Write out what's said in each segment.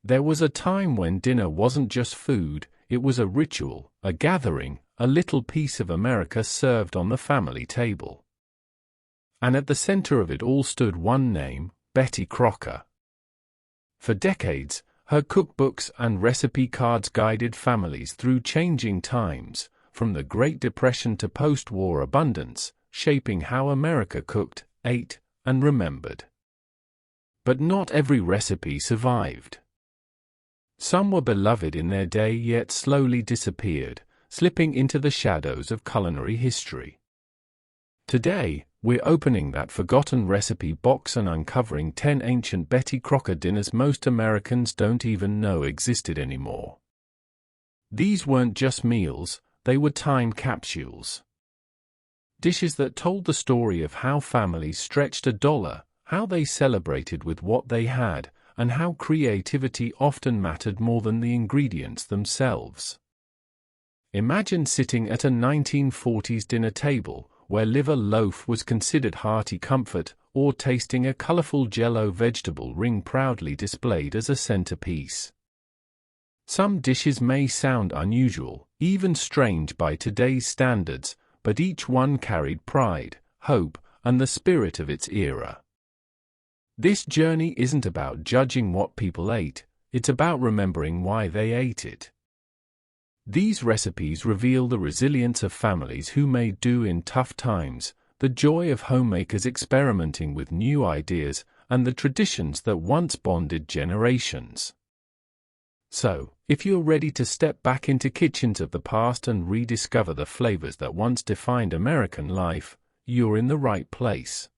There was a time when dinner wasn't just food, it was a ritual, a gathering, a little piece of America served on the family table. And at the center of it all stood one name, Betty Crocker. For decades, her cookbooks and recipe cards guided families through changing times, from the Great Depression to post-war abundance, shaping how America cooked, ate, and remembered. But not every recipe survived. Some were beloved in their day yet slowly disappeared, slipping into the shadows of culinary history. Today, we're opening that forgotten recipe box and uncovering 10 ancient Betty Crocker dinners most Americans don't even know existed anymore. These weren't just meals, they were time capsules. Dishes that told the story of how families stretched a dollar, how they celebrated with what they had, and how creativity often mattered more than the ingredients themselves. Imagine sitting at a 1940s dinner table, where liver loaf was considered hearty comfort, or tasting a colorful Jello vegetable ring proudly displayed as a centerpiece. Some dishes may sound unusual, even strange by today's standards, but each one carried pride, hope, and the spirit of its era. This journey isn't about judging what people ate, it's about remembering why they ate it. These recipes reveal the resilience of families who made do in tough times, the joy of homemakers experimenting with new ideas, and the traditions that once bonded generations. So, if you're ready to step back into kitchens of the past and rediscover the flavors that once defined American life, you're in the right place.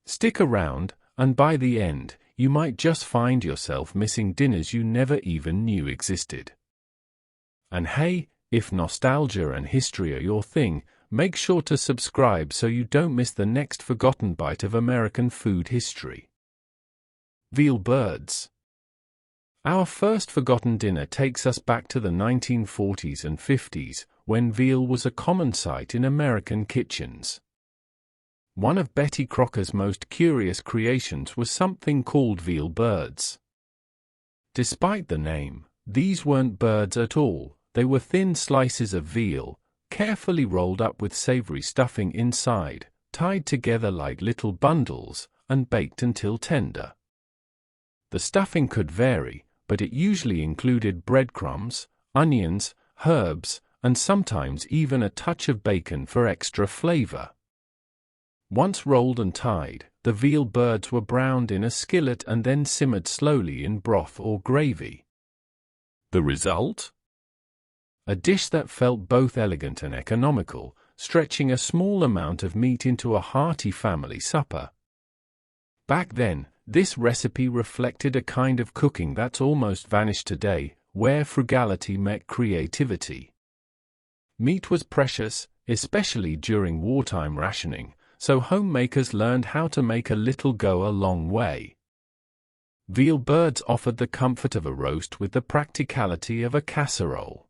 Stick around, and by the end, you might just find yourself missing dinners you never even knew existed. And hey, if nostalgia and history are your thing, make sure to subscribe so you don't miss the next forgotten bite of American food history. Veal birds. Our first forgotten dinner takes us back to the 1940s and 50s, when veal was a common sight in American kitchens. One of Betty Crocker's most curious creations was something called veal birds. Despite the name, these weren't birds at all, they were thin slices of veal, carefully rolled up with savory stuffing inside, tied together like little bundles, and baked until tender. The stuffing could vary, but it usually included breadcrumbs, onions, herbs, and sometimes even a touch of bacon for extra flavor. Once rolled and tied, the veal birds were browned in a skillet and then simmered slowly in broth or gravy. The result? A dish that felt both elegant and economical, stretching a small amount of meat into a hearty family supper. Back then, this recipe reflected a kind of cooking that's almost vanished today, where frugality met creativity. Meat was precious, especially during wartime rationing, so homemakers learned how to make a little go a long way. Veal birds offered the comfort of a roast with the practicality of a casserole.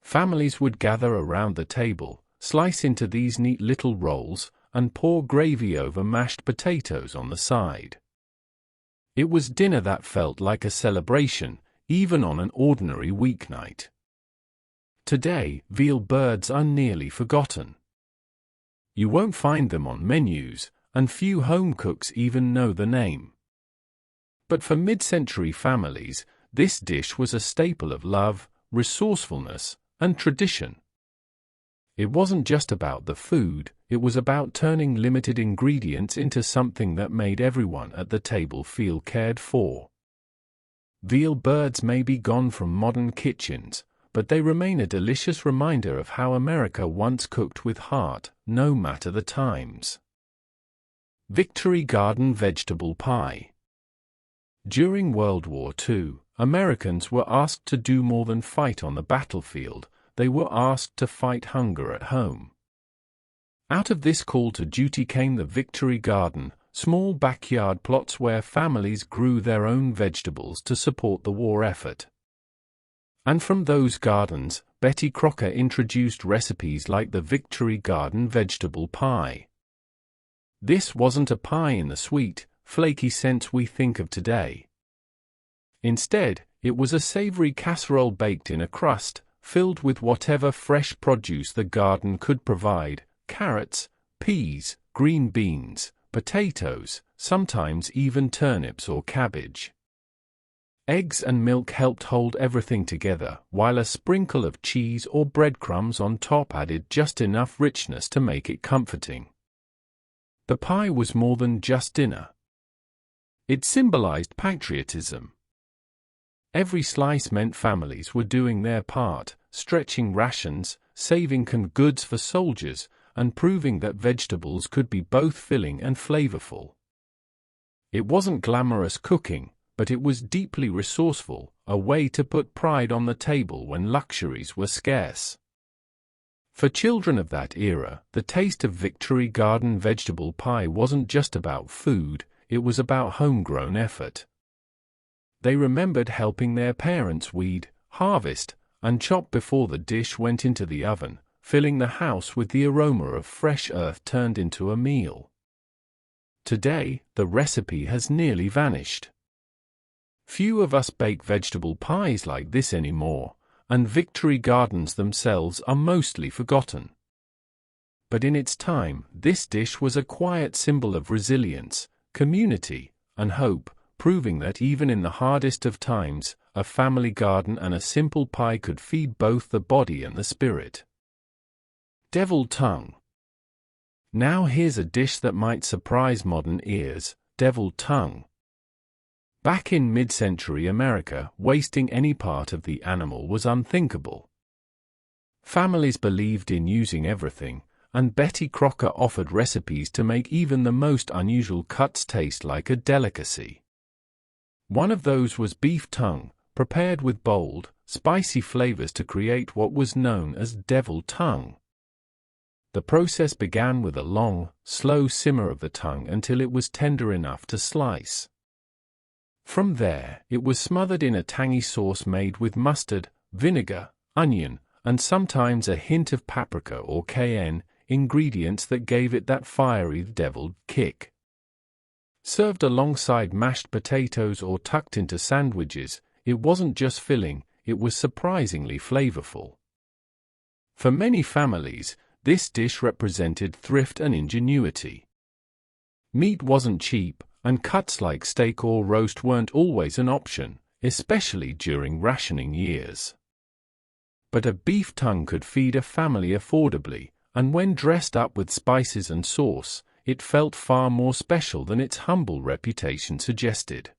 Families would gather around the table, slice into these neat little rolls, and pour gravy over mashed potatoes on the side. It was dinner that felt like a celebration, even on an ordinary weeknight. Today, veal birds are nearly forgotten. You won't find them on menus, and few home cooks even know the name. But for mid-century families, this dish was a staple of love, resourcefulness, and tradition. It wasn't just about the food, it was about turning limited ingredients into something that made everyone at the table feel cared for. Veal birds may be gone from modern kitchens, but they remain a delicious reminder of how America once cooked with heart, no matter the times. Victory Garden Vegetable Pie. During World War II, Americans were asked to do more than fight on the battlefield, they were asked to fight hunger at home. Out of this call to duty came the Victory Garden, small backyard plots where families grew their own vegetables to support the war effort. And from those gardens, Betty Crocker introduced recipes like the Victory Garden Vegetable Pie. This wasn't a pie in the sweet, flaky sense we think of today. Instead, it was a savory casserole baked in a crust, filled with whatever fresh produce the garden could provide: carrots, peas, green beans, potatoes, sometimes even turnips or cabbage. Eggs and milk helped hold everything together, while a sprinkle of cheese or breadcrumbs on top added just enough richness to make it comforting. The pie was more than just dinner. It symbolized patriotism. Every slice meant families were doing their part, stretching rations, saving canned goods for soldiers, and proving that vegetables could be both filling and flavorful. It wasn't glamorous cooking, but it was deeply resourceful, a way to put pride on the table when luxuries were scarce. For children of that era, the taste of Victory Garden vegetable pie wasn't just about food, it was about homegrown effort. They remembered helping their parents weed, harvest, and chop before the dish went into the oven, filling the house with the aroma of fresh earth turned into a meal. Today, the recipe has nearly vanished. Few of us bake vegetable pies like this anymore, and Victory Gardens themselves are mostly forgotten. But in its time, this dish was a quiet symbol of resilience, community, and hope, proving that even in the hardest of times, a family garden and a simple pie could feed both the body and the spirit. Deviled tongue. Now here's a dish that might surprise modern ears: deviled tongue. Back in mid-century America, wasting any part of the animal was unthinkable. Families believed in using everything, and Betty Crocker offered recipes to make even the most unusual cuts taste like a delicacy. One of those was beef tongue, prepared with bold, spicy flavors to create what was known as deviled tongue. The process began with a long, slow simmer of the tongue until it was tender enough to slice. From there, it was smothered in a tangy sauce made with mustard, vinegar, onion, and sometimes a hint of paprika or cayenne, ingredients that gave it that fiery deviled kick. Served alongside mashed potatoes or tucked into sandwiches, it wasn't just filling, it was surprisingly flavorful. For many families, this dish represented thrift and ingenuity. Meat wasn't cheap, and cuts like steak or roast weren't always an option, especially during rationing years. But a beef tongue could feed a family affordably, and when dressed up with spices and sauce, it felt far more special than its humble reputation suggested.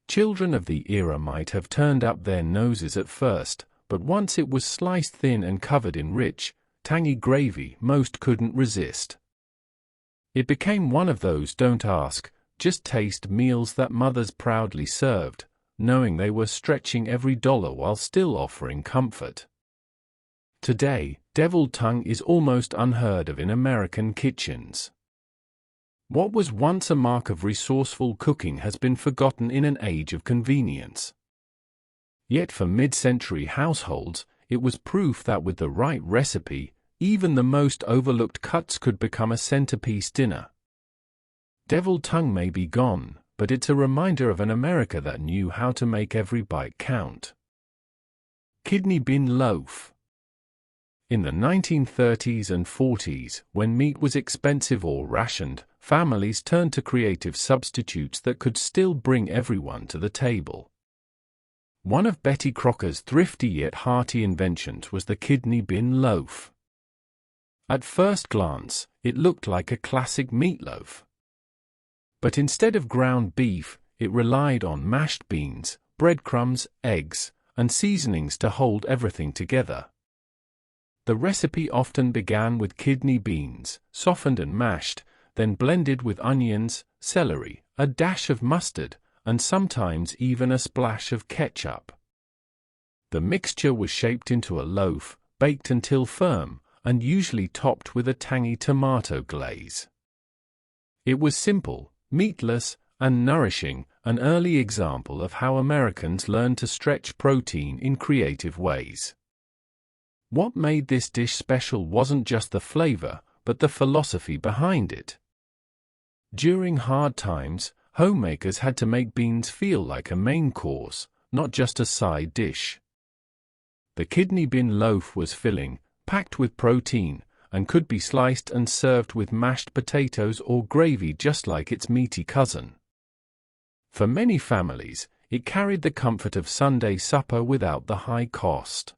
Children of the era might have turned up their noses at first, but once it was sliced thin and covered in rich, tangy gravy, most couldn't resist. It became one of those don't ask, just taste meals that mothers proudly served, knowing they were stretching every dollar while still offering comfort. Today, deviled tongue is almost unheard of in American kitchens. What was once a mark of resourceful cooking has been forgotten in an age of convenience. Yet for mid-century households, it was proof that with the right recipe, even the most overlooked cuts could become a centerpiece dinner. Deviled tongue may be gone, but it's a reminder of an America that knew how to make every bite count. Kidney bean loaf. In the 1930s and 40s, when meat was expensive or rationed, families turned to creative substitutes that could still bring everyone to the table. One of Betty Crocker's thrifty yet hearty inventions was the kidney bean loaf. At first glance, it looked like a classic meatloaf. But instead of ground beef, it relied on mashed beans, breadcrumbs, eggs, and seasonings to hold everything together. The recipe often began with kidney beans, softened and mashed, then blended with onions, celery, a dash of mustard, and sometimes even a splash of ketchup. The mixture was shaped into a loaf, baked until firm, and usually topped with a tangy tomato glaze. It was simple, meatless, and nourishing, an early example of how Americans learned to stretch protein in creative ways. What made this dish special wasn't just the flavor, but the philosophy behind it. During hard times, homemakers had to make beans feel like a main course, not just a side dish. The kidney bean loaf was filling, packed with protein, and could be sliced and served with mashed potatoes or gravy just like its meaty cousin. For many families, it carried the comfort of Sunday supper without the high cost.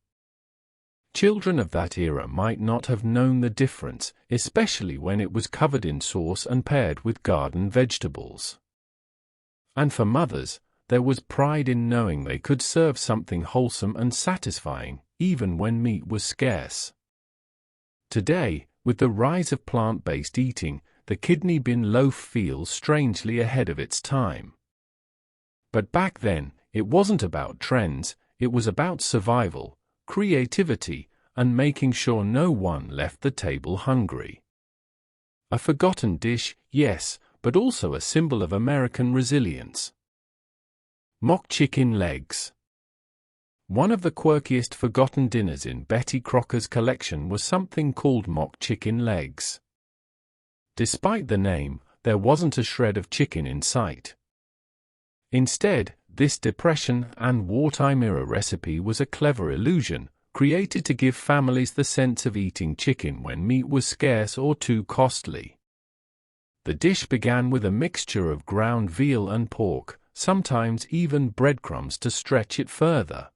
Children of that era might not have known the difference, especially when it was covered in sauce and paired with garden vegetables. And for mothers, there was pride in knowing they could serve something wholesome and satisfying, even when meat was scarce. Today, with the rise of plant-based eating, the kidney bean loaf feels strangely ahead of its time. But back then, it wasn't about trends, it was about survival, creativity, and making sure no one left the table hungry. A forgotten dish, yes, but also a symbol of American resilience. Mock chicken legs. One of the quirkiest forgotten dinners in Betty Crocker's collection was something called mock chicken legs. Despite the name, there wasn't a shred of chicken in sight. Instead, this Depression and wartime-era recipe was a clever illusion, created to give families the sense of eating chicken when meat was scarce or too costly. The dish began with a mixture of ground veal and pork, sometimes even breadcrumbs to stretch it further.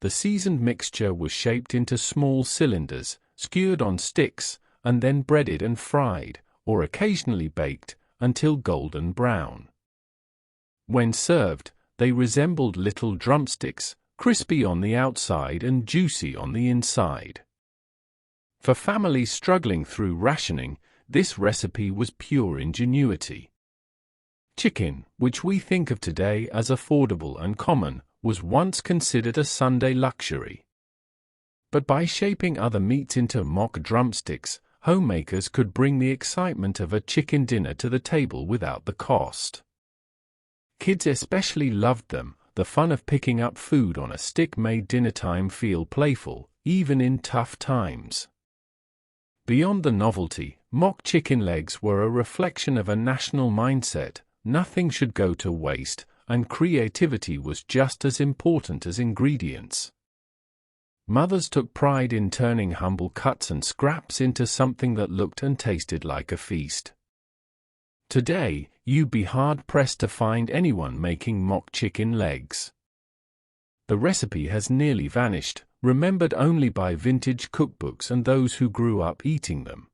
The seasoned mixture was shaped into small cylinders, skewered on sticks, and then breaded and fried, or occasionally baked, until golden brown. When served, they resembled little drumsticks, crispy on the outside and juicy on the inside. For families struggling through rationing, this recipe was pure ingenuity. Chicken, which we think of today as affordable and common, was once considered a Sunday luxury. But by shaping other meats into mock drumsticks, homemakers could bring the excitement of a chicken dinner to the table without the cost. Kids especially loved them. The fun of picking up food on a stick made dinnertime feel playful, even in tough times. Beyond the novelty, mock chicken legs were a reflection of a national mindset: nothing should go to waste, and creativity was just as important as ingredients. Mothers took pride in turning humble cuts and scraps into something that looked and tasted like a feast. Today, you'd be hard-pressed to find anyone making mock chicken legs. The recipe has nearly vanished, remembered only by vintage cookbooks and those who grew up eating them.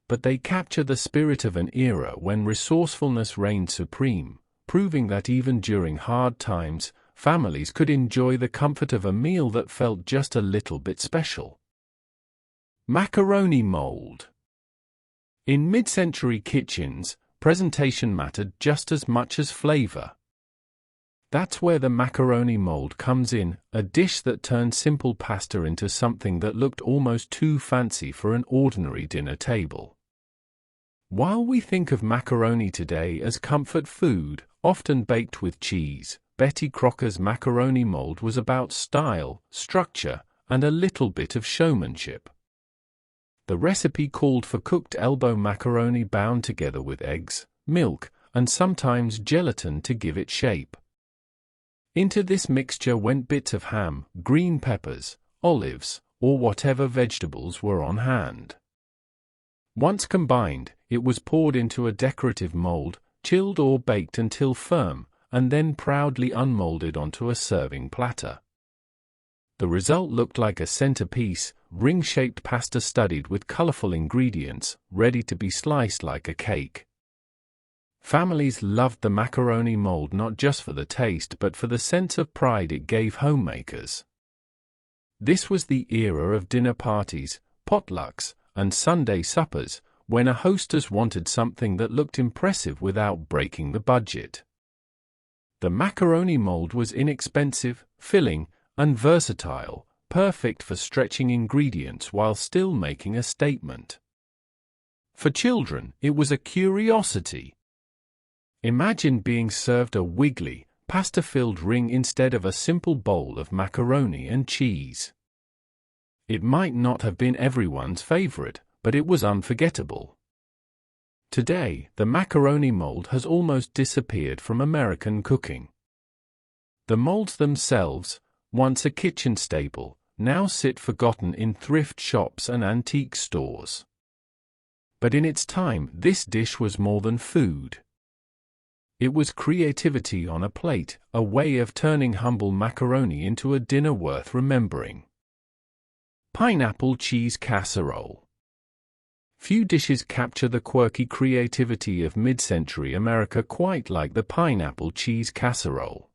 But they capture the spirit of an era when resourcefulness reigned supreme, proving that even during hard times, families could enjoy the comfort of a meal that felt just a little bit special. Macaroni mold. In mid-century kitchens, presentation mattered just as much as flavor. That's where the macaroni mold comes in, a dish that turned simple pasta into something that looked almost too fancy for an ordinary dinner table. While we think of macaroni today as comfort food, often baked with cheese, Betty Crocker's macaroni mold was about style, structure, and a little bit of showmanship. The recipe called for cooked elbow macaroni bound together with eggs, milk, and sometimes gelatin to give it shape. Into this mixture went bits of ham, green peppers, olives, or whatever vegetables were on hand. Once combined, it was poured into a decorative mold, chilled or baked until firm, and then proudly unmolded onto a serving platter. The result looked like a centerpiece, ring-shaped pasta studded with colorful ingredients, ready to be sliced like a cake. Families loved the macaroni mold not just for the taste but for the sense of pride it gave homemakers. This was the era of dinner parties, potlucks, and Sunday suppers, when a hostess wanted something that looked impressive without breaking the budget. The macaroni mold was inexpensive, filling, and versatile, perfect for stretching ingredients while still making a statement. For children, it was a curiosity. Imagine being served a wiggly, pasta-filled ring instead of a simple bowl of macaroni and cheese. It might not have been everyone's favorite, but it was unforgettable. Today, the macaroni mold has almost disappeared from American cooking. The molds themselves, once a kitchen staple, now sit forgotten in thrift shops and antique stores. But in its time, this dish was more than food. It was creativity on a plate, a way of turning humble macaroni into a dinner worth remembering. Pineapple cheese casserole. Few dishes capture the quirky creativity of mid-century America quite like the pineapple cheese casserole.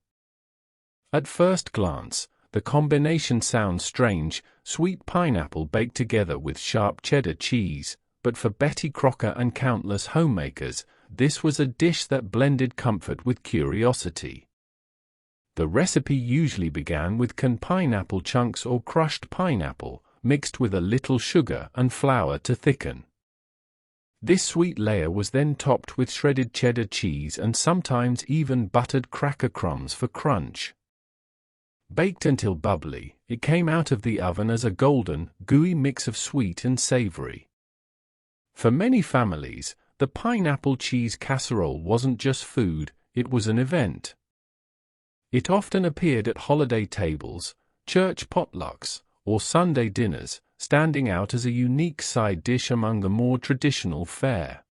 At first glance, the combination sounds strange: sweet pineapple baked together with sharp cheddar cheese, but for Betty Crocker and countless homemakers, this was a dish that blended comfort with curiosity. The recipe usually began with canned pineapple chunks or crushed pineapple, mixed with a little sugar and flour to thicken. This sweet layer was then topped with shredded cheddar cheese and sometimes even buttered cracker crumbs for crunch. Baked until bubbly, it came out of the oven as a golden, gooey mix of sweet and savory. For many families, the pineapple cheese casserole wasn't just food, it was an event. It often appeared at holiday tables, church potlucks, or Sunday dinners, standing out as a unique side dish among the more traditional fare.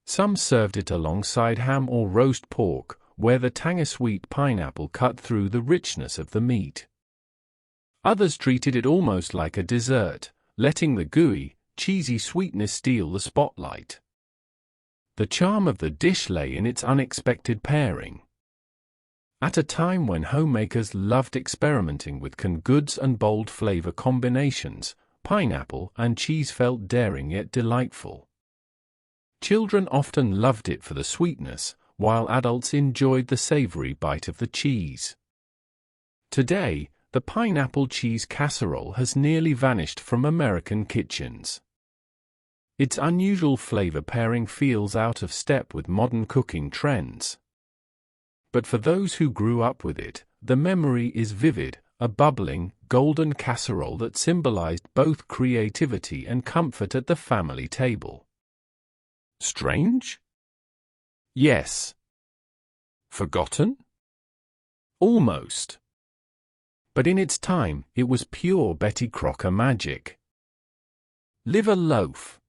Some served it alongside ham or roast pork, where the tangy sweet pineapple cut through the richness of the meat. Others treated it almost like a dessert, letting the gooey, cheesy sweetness steal the spotlight. The charm of the dish lay in its unexpected pairing. At a time when homemakers loved experimenting with canned goods and bold flavor combinations, pineapple and cheese felt daring yet delightful. Children often loved it for the sweetness, while adults enjoyed the savory bite of the cheese. Today, the pineapple cheese casserole has nearly vanished from American kitchens. Its unusual flavor pairing feels out of step with modern cooking trends. But for those who grew up with it, the memory is vivid, a bubbling, golden casserole that symbolized both creativity and comfort at the family table. Strange? Yes. Forgotten? Almost. But in its time, it was pure Betty Crocker magic. Liver loaf.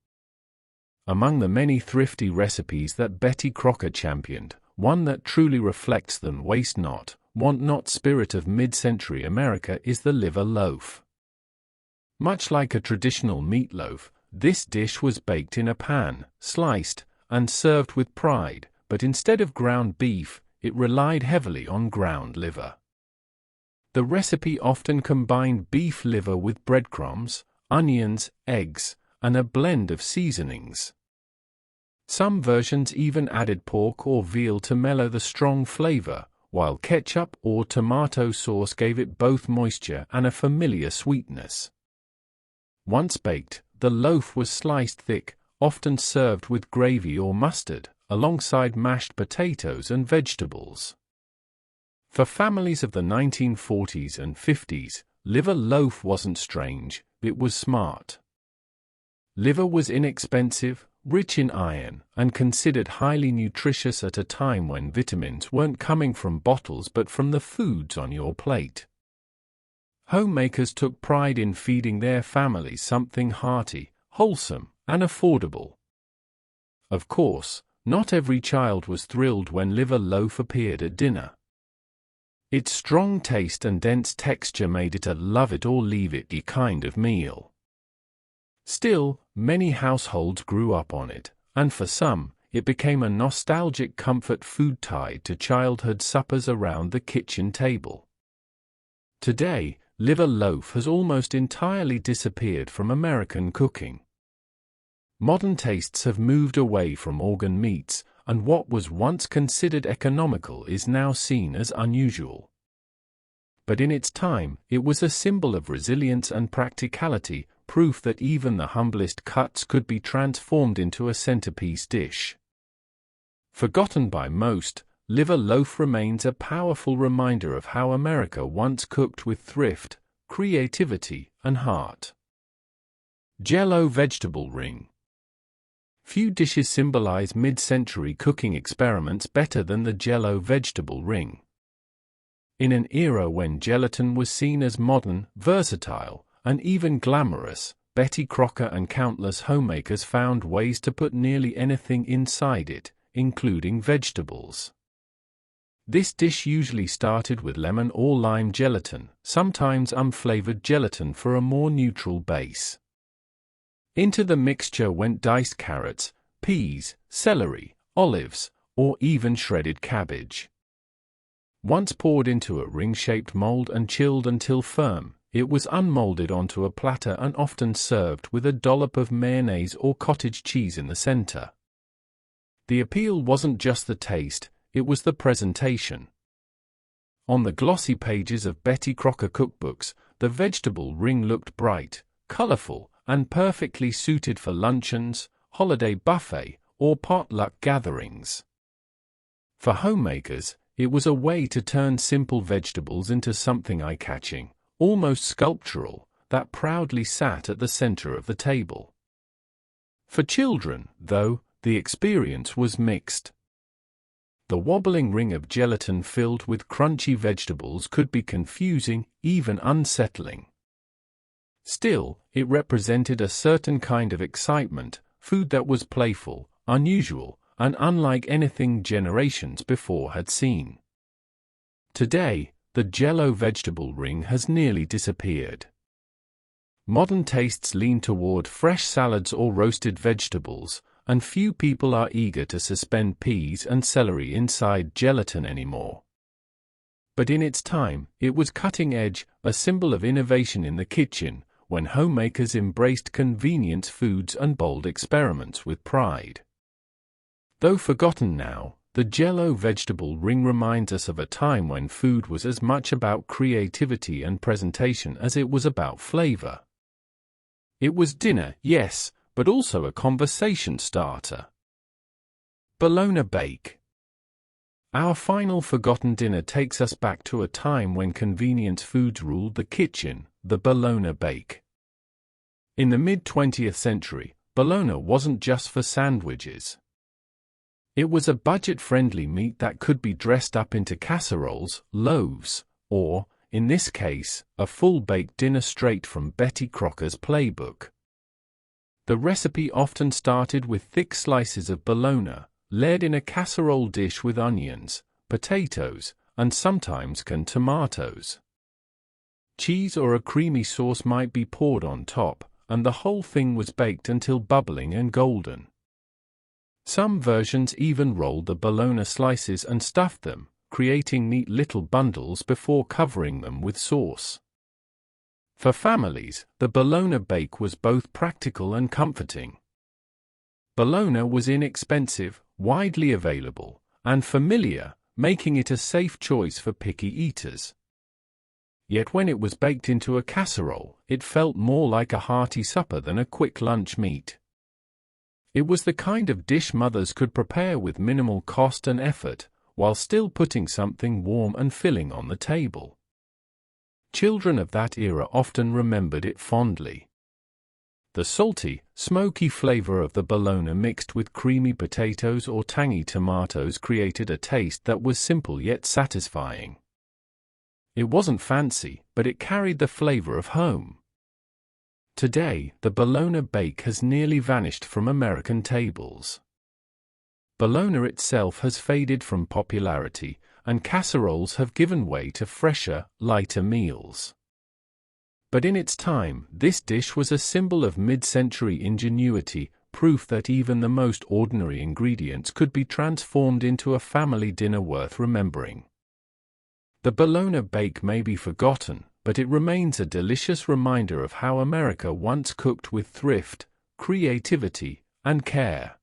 Among the many thrifty recipes that Betty Crocker championed, one that truly reflects the waste not, want not spirit of mid-century America is the liver loaf. Much like a traditional meatloaf, this dish was baked in a pan, sliced, and served with pride, but instead of ground beef, it relied heavily on ground liver. The recipe often combined beef liver with breadcrumbs, onions, eggs, and a blend of seasonings. Some versions even added pork or veal to mellow the strong flavor, while ketchup or tomato sauce gave it both moisture and a familiar sweetness. Once baked, the loaf was sliced thick, often served with gravy or mustard, alongside mashed potatoes and vegetables. For families of the 1940s and 50s, liver loaf wasn't strange, it was smart. Liver was inexpensive, rich in iron, and considered highly nutritious at a time when vitamins weren't coming from bottles but from the foods on your plate. Homemakers took pride in feeding their families something hearty, wholesome, and affordable. Of course, not every child was thrilled when liver loaf appeared at dinner. Its strong taste and dense texture made it a love-it-or-leave-it kind of meal. Still, many households grew up on it, and for some, it became a nostalgic comfort food tied to childhood suppers around the kitchen table. Today, liver loaf has almost entirely disappeared from American cooking. Modern tastes have moved away from organ meats, and what was once considered economical is now seen as unusual. But in its time, it was a symbol of resilience and practicality, proof that even the humblest cuts could be transformed into a centerpiece dish. Forgotten by most, liver loaf remains a powerful reminder of how America once cooked with thrift, creativity, and heart. Jello vegetable ring. Few dishes symbolize mid-century cooking experiments better than the Jello vegetable ring. In an era when gelatin was seen as modern, versatile, and even glamorous, Betty Crocker and countless homemakers found ways to put nearly anything inside it, including vegetables. This dish usually started with lemon or lime gelatin, sometimes unflavored gelatin for a more neutral base. Into the mixture went diced carrots, peas, celery, olives, or even shredded cabbage. Once poured into a ring-shaped mold and chilled until firm, it was unmolded onto a platter and often served with a dollop of mayonnaise or cottage cheese in the center. The appeal wasn't just the taste, it was the presentation. On the glossy pages of Betty Crocker cookbooks, the vegetable ring looked bright, colorful, and perfectly suited for luncheons, holiday buffet, or potluck gatherings. For homemakers, it was a way to turn simple vegetables into something eye-catching, almost sculptural, that proudly sat at the center of the table. For children, though, the experience was mixed. The wobbling ring of gelatin filled with crunchy vegetables could be confusing, even unsettling. Still, it represented a certain kind of excitement, food that was playful, unusual, and unlike anything generations before had seen. Today, the Jello vegetable ring has nearly disappeared. Modern tastes lean toward fresh salads or roasted vegetables, and few people are eager to suspend peas and celery inside gelatin anymore. But in its time, it was cutting edge, a symbol of innovation in the kitchen, when homemakers embraced convenience foods and bold experiments with pride. Though forgotten now, the Jello vegetable ring reminds us of a time when food was as much about creativity and presentation as it was about flavor. It was dinner, yes, but also a conversation starter. Bologna bake. Our final forgotten dinner takes us back to a time when convenience foods ruled the kitchen, the Bologna bake. In the mid-20th century, Bologna wasn't just for sandwiches. It was a budget-friendly meat that could be dressed up into casseroles, loaves, or, in this case, a full-baked dinner straight from Betty Crocker's playbook. The recipe often started with thick slices of bologna, layered in a casserole dish with onions, potatoes, and sometimes canned tomatoes. Cheese or a creamy sauce might be poured on top, and the whole thing was baked until bubbling and golden. Some versions even rolled the bologna slices and stuffed them, creating neat little bundles before covering them with sauce. For families, the Bologna bake was both practical and comforting. Bologna was inexpensive, widely available, and familiar, making it a safe choice for picky eaters. Yet when it was baked into a casserole, it felt more like a hearty supper than a quick lunch meat. It was the kind of dish mothers could prepare with minimal cost and effort, while still putting something warm and filling on the table. Children of that era often remembered it fondly. The salty, smoky flavor of the bologna mixed with creamy potatoes or tangy tomatoes created a taste that was simple yet satisfying. It wasn't fancy, but it carried the flavor of home. Today, the Bologna bake has nearly vanished from American tables. Bologna itself has faded from popularity, and casseroles have given way to fresher, lighter meals. But in its time, this dish was a symbol of mid-century ingenuity, proof that even the most ordinary ingredients could be transformed into a family dinner worth remembering. The Bologna bake may be forgotten, but it remains a delicious reminder of how America once cooked with thrift, creativity, and care.